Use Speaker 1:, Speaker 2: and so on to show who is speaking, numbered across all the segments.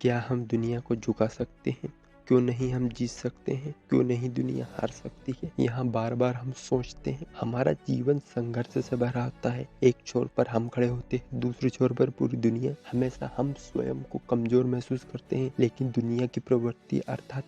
Speaker 1: क्या हम दुनिया को झुका सकते हैं? क्यों नहीं हम जीत सकते हैं? क्यों नहीं दुनिया हार सकती है? यहाँ बार-बार हम सोचते हैं। हमारा जीवन संघर्ष से भरा होता है। एक छोर पर हम खड़े होते हैं, दूसरे छोर पर पूरी दुनिया। हमेशा हम स्वयं को कमजोर महसूस करते हैं, लेकिन दुनिया की प्रवृत्ति अर्थात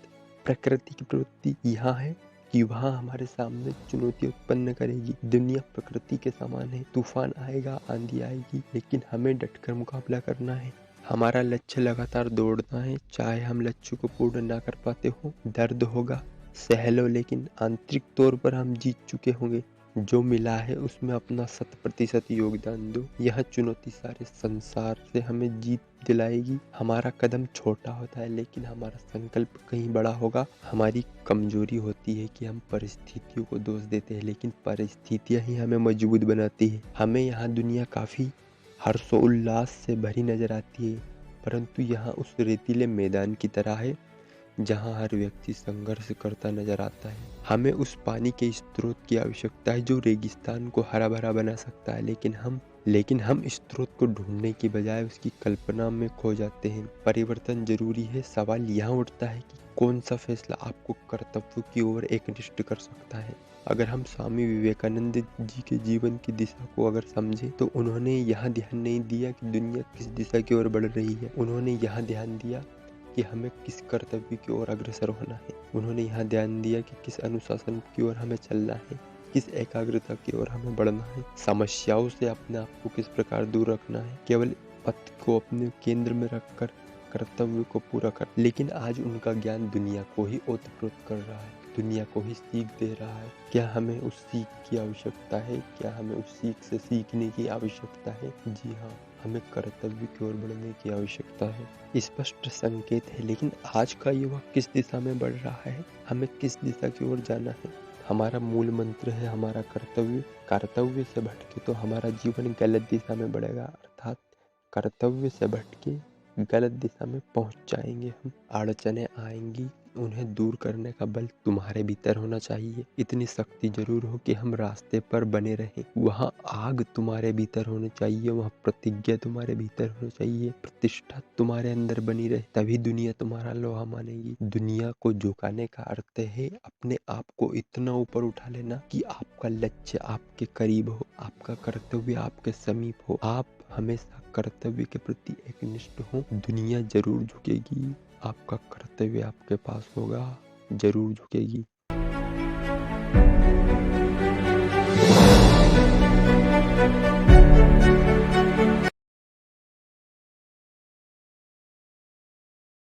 Speaker 1: प्रकृति की प्रवृत्ति यहाँ है कि वहाँ हमारे सामने चुनौती उत्पन्न करेगी। दुनिया प्रकृति के समान है। तूफान आएगा, आंधी आएगी, लेकिन हमें डटकर मुकाबला करना है। हमारा लक्ष्य लगातार दौड़ना है, चाहे हम लक्ष्य को पूर्ण ना कर पाते हो। दर्द होगा, सह लो, लेकिन आंतरिक तौर पर हम जीत चुके होंगे। जो मिला है उसमें अपना 100% योगदान दो। यह चुनौती सारे संसार से हमें जीत दिलाएगी। हमारा कदम छोटा होता है, लेकिन हमारा संकल्प कहीं बड़ा होगा। हमारी कमजोरी होती है कि हम परिस्थितियों को दोष देते हैं, लेकिन परिस्थितियां ही हमें मजबूत बनाती है। हमें यहाँ दुनिया काफी हर्षोल्लास से भरी नजर आती है, परंतु यहाँ उस रेतीले मैदान की तरह है जहाँ हर व्यक्ति संघर्ष करता नजर आता है। हमें उस पानी के स्रोत की आवश्यकता है जो रेगिस्तान को हरा भरा बना सकता है, लेकिन हम स्रोत को ढूंढने की बजाय उसकी कल्पना में खो जाते हैं। परिवर्तन जरूरी है। सवाल यहाँ उठता है कि कौन सा फैसला आपको कर्तव्य की ओर एकनिष्ठ कर सकता है। अगर हम स्वामी विवेकानंद जी के जीवन की दिशा को अगर समझे, तो उन्होंने यहाँ ध्यान नहीं दिया कि दुनिया किस दिशा की ओर बढ़ रही है। उन्होंने यहाँ ध्यान दिया कि हमें किस कर्तव्य की ओर अग्रसर होना है। उन्होंने यहाँ ध्यान दिया कि किस अनुशासन की ओर हमें चलना है, किस एकाग्रता की ओर हमें बढ़ना है, समस्याओं से अपने आप को किस प्रकार दूर रखना है। केवल पथ को अपने केंद्र में रखकर कर्तव्य को पूरा कर। लेकिन आज उनका ज्ञान दुनिया को ही ओतप्रोत कर रहा है, दुनिया को ही सीख दे रहा है। क्या हमें उस सीख की आवश्यकता है? क्या हमें उस सीख से सीखने की आवश्यकता है? जी हाँ, हमें कर्तव्य की ओर बढ़ने की आवश्यकता है। स्पष्ट संकेत है, लेकिन आज का युवा किस दिशा में बढ़ रहा है? हमें किस दिशा की ओर जाना है? हमारा मूल मंत्र है हमारा कर्तव्य। कर्तव्य से भटके तो हमारा जीवन गलत दिशा में बढ़ेगा, अर्थात कर्तव्य से भटके गलत दिशा में पहुंच जाएंगे हम। अड़चने आएंगी, उन्हें दूर करने का बल तुम्हारे भीतर होना चाहिए। इतनी शक्ति जरूर हो कि हम रास्ते पर बने रहें। वहाँ आग तुम्हारे भीतर होनी चाहिए, वहाँ प्रतिज्ञा तुम्हारे भीतर होनी चाहिए, प्रतिष्ठा तुम्हारे अंदर बनी रहे, तभी दुनिया तुम्हारा लोहा मानेगी। दुनिया को झुकाने का अर्थ है अपने आप को इतना ऊपर उठा लेना कि आपका लक्ष्य आपके करीब हो, आपका कर्तव्य आपके समीप हो। आप हमेशा कर्तव्य के प्रति एकनिष्ठ हो। दुनिया जरूर झुकेगी, आपका कर्तव्य आपके पास होगा, जरूर झुकेगी।